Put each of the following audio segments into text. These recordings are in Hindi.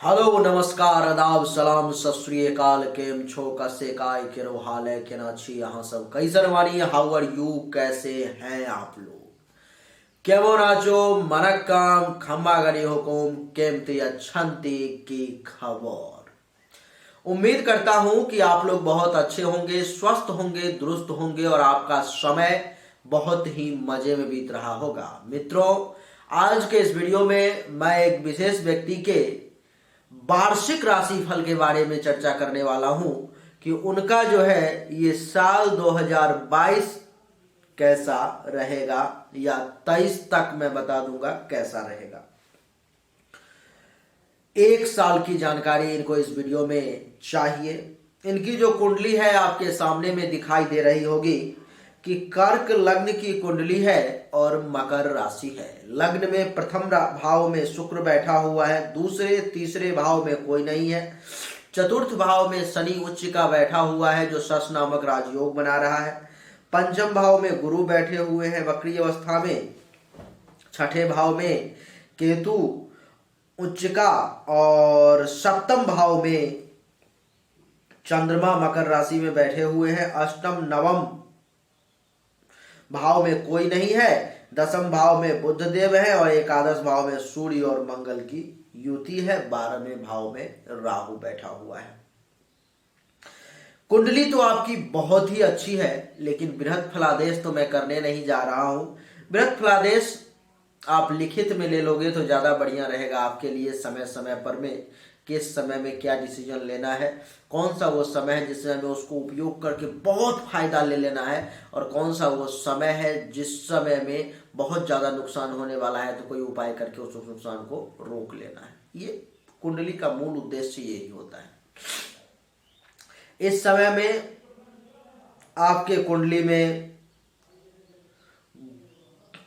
हेलो नमस्कार आदाब सलाम सत श्री अकाल केम छो कसे काय केरो हाल है के ना छी यहाँ सब कैसन वाली हाउ आर यू कैसे हैं आप लोग केमन आचो मनक काम खम्बा गरी हुकुम केमती अच्छंती की खबर। उम्मीद करता हूं कि आप लोग बहुत अच्छे होंगे, स्वस्थ होंगे, दुरुस्त होंगे और आपका समय बहुत ही मजे में बीत रहा होगा। मित्रों, आज के इस वीडियो में मैं एक विशेष व्यक्ति के वार्षिक राशिफल के बारे में चर्चा करने वाला हूं कि उनका जो है ये साल 2022 कैसा रहेगा या 23 तक मैं बता दूंगा कैसा रहेगा। एक साल की जानकारी इनको इस वीडियो में चाहिए। इनकी जो कुंडली है आपके सामने में दिखाई दे रही होगी कि कर्क लग्न की कुंडली है और मकर राशि है। लग्न में प्रथम भाव में शुक्र बैठा हुआ है, दूसरे तीसरे भाव में कोई नहीं है। चतुर्थ भाव में शनि उच्च का बैठा हुआ है जो शश नामक राजयोग बना रहा है। पंचम भाव में गुरु बैठे हुए हैं वक्री अवस्था में। छठे भाव में केतु उच्च का और सप्तम भाव में चंद्रमा मकर राशि में बैठे हुए हैं। अष्टम नवम भाव में कोई नहीं है। दसम भाव में बुध देव है और एकादश भाव में सूर्य और मंगल की युति है। 12वें भाव में राहु बैठा हुआ है। कुंडली तो आपकी बहुत ही अच्छी है, लेकिन बृहद फलादेश तो मैं करने नहीं जा रहा हूं। बृहद फलादेश आप लिखित में ले लोगे तो ज्यादा बढ़िया रहेगा आपके लिए। समय समय पर में किस समय में क्या डिसीजन लेना है, कौन सा वो समय है जिस समय में उसको उपयोग करके बहुत फायदा ले लेना है और कौन सा वो समय है जिस समय में बहुत ज्यादा नुकसान होने वाला है तो कोई उपाय करके उस नुकसान को रोक लेना है। ये कुंडली का मूल उद्देश्य यही होता है। इस समय में आपके कुंडली में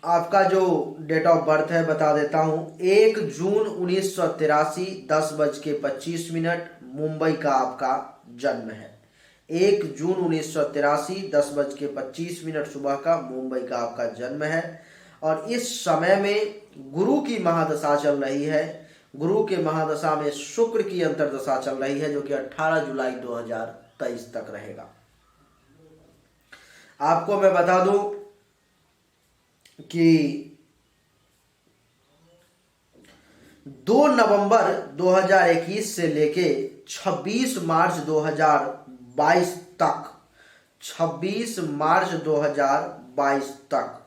आपका जो डेट ऑफ बर्थ है बता देता हूं। 1 जून 1983 10:25 मुंबई का आपका जन्म है। 1 जून 1983 10:25 सुबह का मुंबई का आपका जन्म है। और इस समय में गुरु की महादशा चल रही है। गुरु के महादशा में शुक्र की अंतर्दशा चल रही है जो कि 18 जुलाई 2023 तक रहेगा। आपको मैं बता दूं कि 2 नवंबर 2021 से लेके 26 मार्च 2022 तक 26 मार्च 2022 तक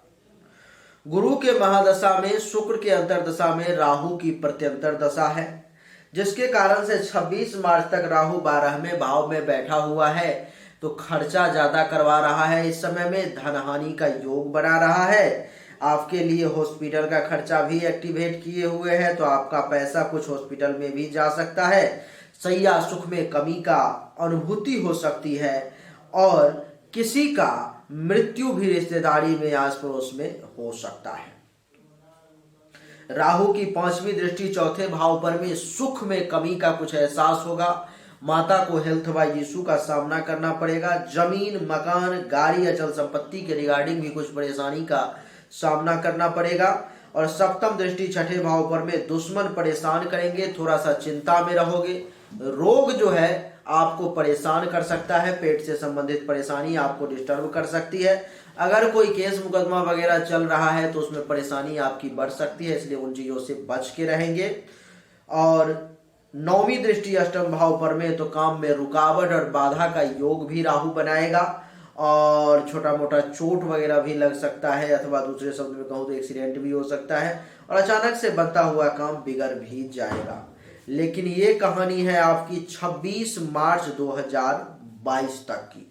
गुरु के महादशा में शुक्र के अंतर्दशा में राहु की प्रत्यंतर दशा है, जिसके कारण से 26 मार्च तक राहु 12वें भाव में बैठा हुआ है तो खर्चा ज्यादा करवा रहा है। इस समय में धनहानि का योग बना रहा है। आपके लिए हॉस्पिटल का खर्चा भी एक्टिवेट किए हुए हैं तो आपका पैसा कुछ हॉस्पिटल में भी जा सकता है। सैया सुख में कमी का अनुभूति हो सकती है और किसी का मृत्यु भी रिश्तेदारी में आस पड़ोस में हो सकता है। राहु की 5वीं दृष्टि चौथे भाव पर में सुख में कमी का कुछ एहसास होगा। माता को हेल्थ वाइज इशू का सामना करना पड़ेगा। जमीन, मकान, गाड़ी, अचल संपत्ति के रिगार्डिंग भी कुछ परेशानी का सामना करना पड़ेगा। और सप्तम दृष्टि छठे भाव पर में दुश्मन परेशान करेंगे, थोड़ा सा चिंता में रहोगे। रोग जो है आपको परेशान कर सकता है। पेट से संबंधित परेशानी आपको डिस्टर्ब कर सकती है। अगर कोई केस मुकदमा वगैरह चल रहा है तो उसमें परेशानी आपकी बढ़ सकती है, इसलिए उन चीजों से बच के रहेंगे। और 9वीं दृष्टि अष्टम भाव पर में तो काम में रुकावट और बाधा का योग भी राहु बनाएगा और छोटा मोटा चोट वगैरह भी लग सकता है, अथवा दूसरे शब्द में कहूँ तो एक्सीडेंट भी हो सकता है और अचानक से बनता हुआ काम बिगड़ भी जाएगा। लेकिन ये कहानी है आपकी 26 मार्च 2022 तक की।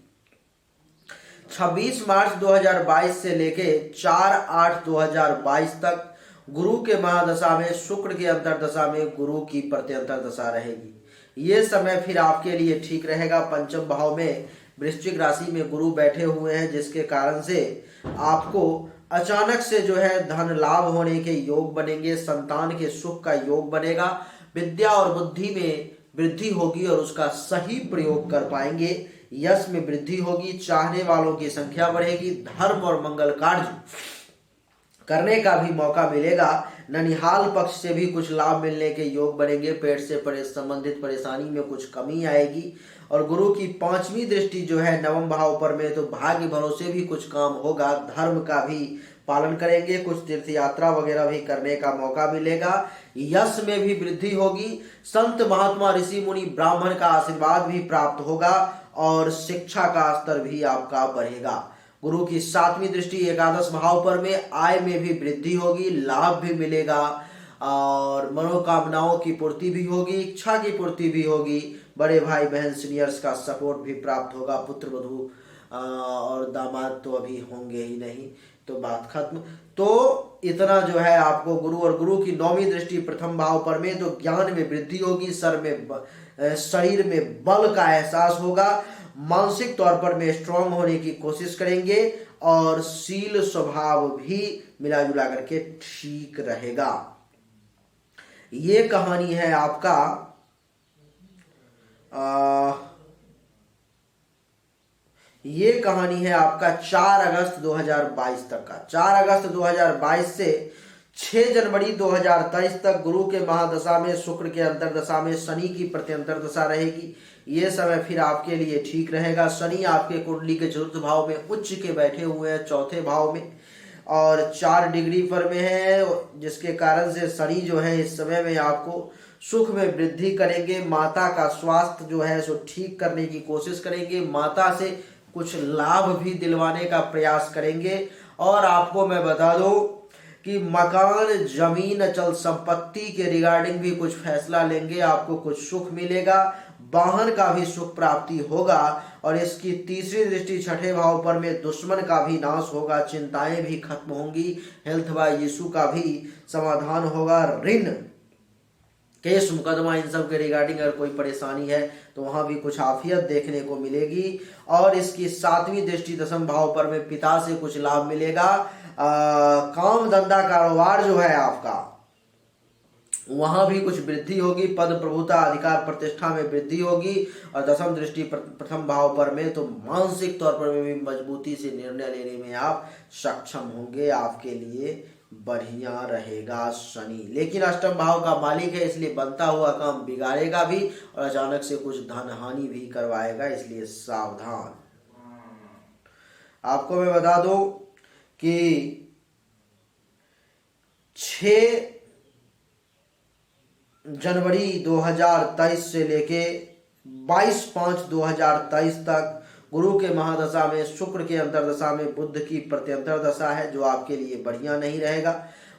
26 मार्च 2022 से लेके 4/8/2022 तक गुरु के महादशा में शुक्र के अंतर्दशा में गुरु की प्रत्यंतर दशा रहेगी। ये समय फिर आपके लिए ठीक रहेगा। पंचम भाव में वृश्चिक राशि में गुरु बैठे हुए हैं, जिसके कारण से आपको अचानक से जो है धन लाभ होने के योग बनेंगे। संतान के सुख का योग बनेगा। विद्या और बुद्धि में वृद्धि होगी और उसका सही प्रयोग कर पाएंगे। यश में वृद्धि होगी। चाहने वालों की संख्या बढ़ेगी। धर्म और मंगल कार्य करने का भी मौका मिलेगा। ननिहाल पक्ष से भी कुछ लाभ मिलने के योग बनेंगे। पेट से संबंधित परेशानी में कुछ कमी आएगी। और गुरु की 5वीं दृष्टि जो है नवम भाव पर में, तो भाग्य भरोसे भी कुछ काम होगा। धर्म का भी पालन करेंगे, कुछ तीर्थ यात्रा वगैरह भी करने का मौका मिलेगा। यश में भी वृद्धि होगी। संत महात्मा ऋषि मुनि ब्राह्मण का आशीर्वाद भी प्राप्त होगा और शिक्षा का स्तर भी आपका बढ़ेगा। गुरु की 7वीं दृष्टि एकादश भाव पर में, आय में भी वृद्धि होगी, लाभ भी मिलेगा और मनोकामनाओं की पूर्ति भी होगी, इच्छा की पूर्ति भी होगी। बड़े भाई बहन सीनियर्स का सपोर्ट भी प्राप्त होगा। पुत्र वधू और दामाद तो अभी होंगे ही नहीं, तो बात खत्म। तो इतना जो है आपको गुरु, और गुरु की 9वीं दृष्टि प्रथम भाव पर में, तो ज्ञान में वृद्धि होगी, शरीर में बल का एहसास होगा, मानसिक तौर पर में स्ट्रांग होने की कोशिश करेंगे और शील स्वभाव भी मिला जुला करके ठीक रहेगा। ये कहानी है आपका ये कहानी है आपका 4 अगस्त 2022 तक का। 4 अगस्त 2022 से 6 जनवरी 2023 तक गुरु के महादशा में, शुक्र के अंतरदशा में, शनि की प्रत्यंतर दशा रहेगी। ये समय फिर आपके लिए ठीक रहेगा। शनि आपके कुंडली के चतुर्थ भाव में उच्च के बैठे हुए हैं, चौथे भाव में, और 4 डिग्री पर में है, जिसके कारण से शनि जो है इस समय में आपको सुख में वृद्धि करेंगे। माता का स्वास्थ्य जो है सो ठीक करने की कोशिश करेंगे, माता से कुछ लाभ भी दिलवाने का प्रयास करेंगे। और आपको मैं बता दूं कि मकान, जमीन, अचल संपत्ति के रिगार्डिंग भी कुछ फैसला लेंगे, आपको कुछ सुख मिलेगा। वाहन का भी सुख प्राप्ति होगा। और इसकी 3री दृष्टि 6ठे भाव पर में, दुश्मन का भी नाश होगा, चिंताएं भी खत्म होंगी, हेल्थ बाय इशू का भी समाधान होगा। ऋण, केस, मुकदमा, इन सब के रिगार्डिंग अगर कोई परेशानी है तो वहां भी कुछ आफियत देखने को मिलेगी। और इसकी 7वीं दृष्टि 10म भाव पर में, पिता से कुछ लाभ मिलेगा। काम धंधा कारोबार जो है आपका, वहां भी कुछ वृद्धि होगी। पद, प्रभुता, अधिकार, प्रतिष्ठा में वृद्धि होगी। और 10म दृष्टि प्रथम भाव पर में, तो मानसिक तौर पर भी मजबूती से निर्णय लेने में आप सक्षम होंगे। आपके लिए बढ़िया रहेगा शनि। लेकिन अष्टम भाव का मालिक है, इसलिए बनता हुआ काम बिगाड़ेगा भी और अचानक से कुछ धन हानि भी करवाएगा, इसलिए सावधान। आपको मैं बता दूं कि 6 जनवरी 2023 से लेके 22/5/2023 तक गुरु के महादशा में, शुक्र के अंतरदशा में, बुध की प्रत्यंतर दशा है, जो आपके लिए बढ़िया नहीं रहेगा।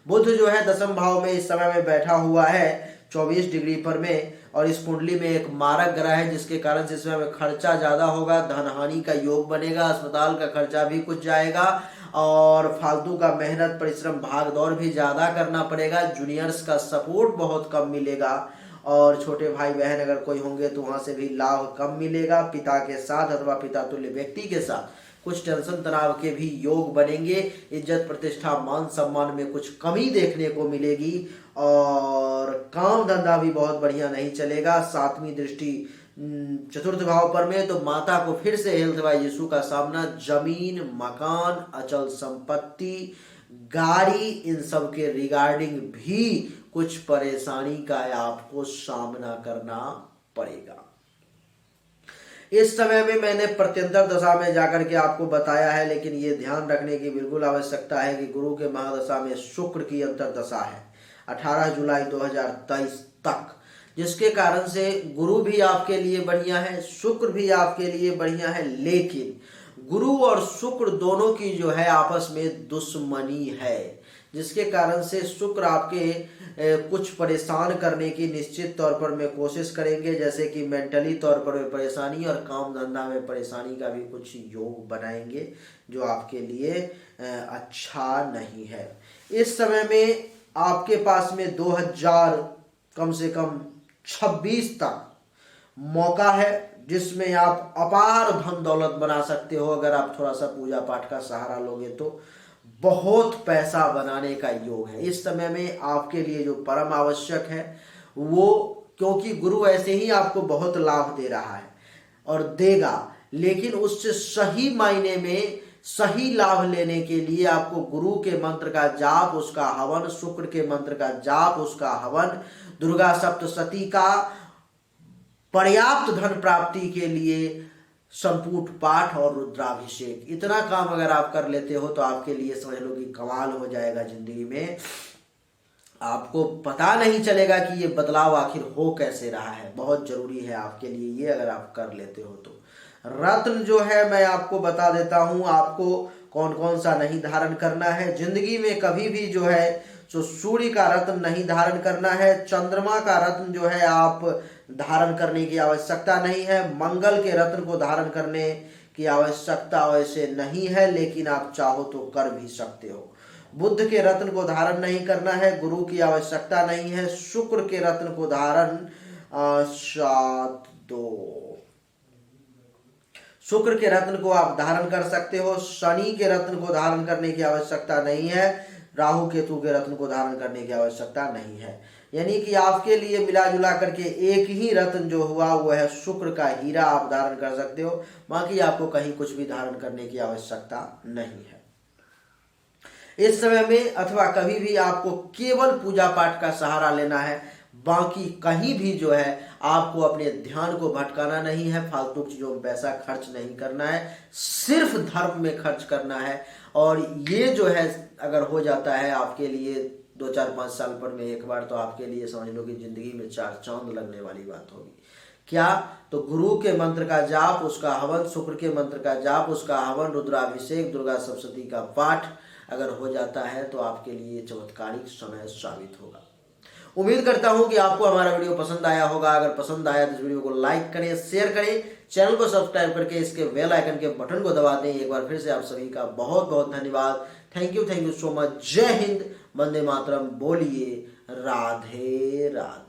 बुध जो है 10म भाव में इस समय में बैठा हुआ है 24 डिग्री पर में, और इस कुंडली में एक मारक ग्रह है, जिसके कारण से इस समय में खर्चा ज्यादा होगा, धन हानि का योग बनेगा, अस्पताल का खर्चा भी कुछ जाएगा और फालतू का मेहनत, परिश्रम, भाग दौड़ भी ज्यादा करना पड़ेगा। जूनियर्स का सपोर्ट बहुत कम मिलेगा और छोटे भाई बहन अगर कोई होंगे तो वहां से भी लाभ कम मिलेगा। पिता के साथ अथवा पिता तुल्य व्यक्ति के साथ कुछ टेंशन तनाव के भी योग बनेंगे। इज्जत, प्रतिष्ठा, मान सम्मान में कुछ कमी देखने को मिलेगी और काम धंधा भी बहुत बढ़िया नहीं चलेगा। 7वीं दृष्टि चतुर्थ भाव पर में, तो माता को फिर से हेल्थ वाइज इशू का सामना, जमीन, मकान, अचल संपत्ति, गाड़ी, इन सब के रिगार्डिंग भी कुछ परेशानी का आपको सामना करना पड़ेगा। इस समय में मैंने प्रत्यंतर दशा में जाकर के आपको बताया है, लेकिन ये ध्यान रखने की बिल्कुल आवश्यकता है कि गुरु के महादशा में शुक्र की अंतरदशा है 18 जुलाई 2023 तक, जिसके कारण से गुरु भी आपके लिए बढ़िया है, शुक्र भी आपके लिए बढ़िया है। लेकिन गुरु और शुक्र दोनों की जो है आपस में दुश्मनी है, जिसके कारण से शुक्र आपके कुछ परेशान करने की निश्चित तौर पर में कोशिश करेंगे, जैसे कि मेंटली तौर पर परेशानी और काम धंधा में परेशानी का भी कुछ योग बनाएंगे, जो आपके लिए अच्छा नहीं है। इस समय में आपके पास में 2000 कम से कम 26 तक मौका है, जिसमें आप अपार धन दौलत बना सकते हो। अगर आप थोड़ा सा पूजा पाठ का सहारा लोगे तो बहुत पैसा बनाने का योग है। इस समय में आपके लिए जो परम आवश्यक है वो, क्योंकि गुरु ऐसे ही आपको बहुत लाभ दे रहा है और देगा, लेकिन उससे सही मायने में सही लाभ लेने के लिए आपको गुरु के मंत्र का जाप, उसका हवन, शुक्र के मंत्र का जाप, उसका हवन, दुर्गा सप्तशती का पर्याप्त धन प्राप्ति के लिए संपुट पाठ और रुद्राभिषेक, इतना काम अगर आप कर लेते हो तो आपके लिए समझ लो कि कमाल हो जाएगा जिंदगी में। आपको पता नहीं चलेगा कि ये बदलाव आखिर हो कैसे रहा है। बहुत जरूरी है आपके लिए ये, अगर आप कर लेते हो तो। रत्न जो है मैं आपको बता देता हूं, आपको कौन कौन सा नहीं धारण करना है। जिंदगी में कभी भी जो है तो सूर्य का रत्न नहीं धारण करना है, चंद्रमा का रत्न जो है आप धारण करने की आवश्यकता नहीं है, मंगल के रत्न को धारण करने की आवश्यकता वैसे नहीं है, लेकिन आप चाहो तो कर भी सकते हो। बुध के रत्न को धारण नहीं करना है, गुरु की आवश्यकता नहीं है। शुक्र के रत्न को धारण शुक्र के रत्न को आप धारण कर सकते हो। शनि के रत्न को धारण करने की आवश्यकता नहीं है, राहु केतु के रत्न को धारण करने की आवश्यकता नहीं है। यानी कि आपके लिए मिला जुला करके एक ही रत्न जो हुआ वो है शुक्र का हीरा, आप धारण कर सकते हो। बाकी आपको कहीं कुछ भी धारण करने की आवश्यकता नहीं है इस समय में, अथवा कभी भी आपको केवल पूजा पाठ का सहारा लेना है। बाकी कहीं भी जो है आपको अपने ध्यान को भटकाना नहीं है, फालतू चीजों में पैसा खर्च नहीं करना है, सिर्फ धर्म में खर्च करना है। और ये जो है अगर हो जाता है आपके लिए 2 4 5 साल पर में एक बार, तो आपके लिए समझ लो कि जिंदगी में 4 चांद लगने वाली बात होगी। क्या? तो गुरु के मंत्र का जाप, उसका हवन, शुक्र के मंत्र का जाप, उसका हवन, रुद्राभिषेक, दुर्गा सप्तशती का पाठ अगर हो जाता है तो आपके लिए चमत्कारिक समय साबित होगा। उम्मीद करता हूं कि आपको हमारा वीडियो पसंद आया होगा। अगर पसंद आया तो इस वीडियो को लाइक करें, शेयर करें, चैनल को सब्सक्राइब करके इसके बेल आइकन के बटन को दबा दें। एक बार फिर से आप सभी का बहुत बहुत धन्यवाद। Thank you so much. जय हिंद, वंदे मातरम। बोलिए राधे राधे।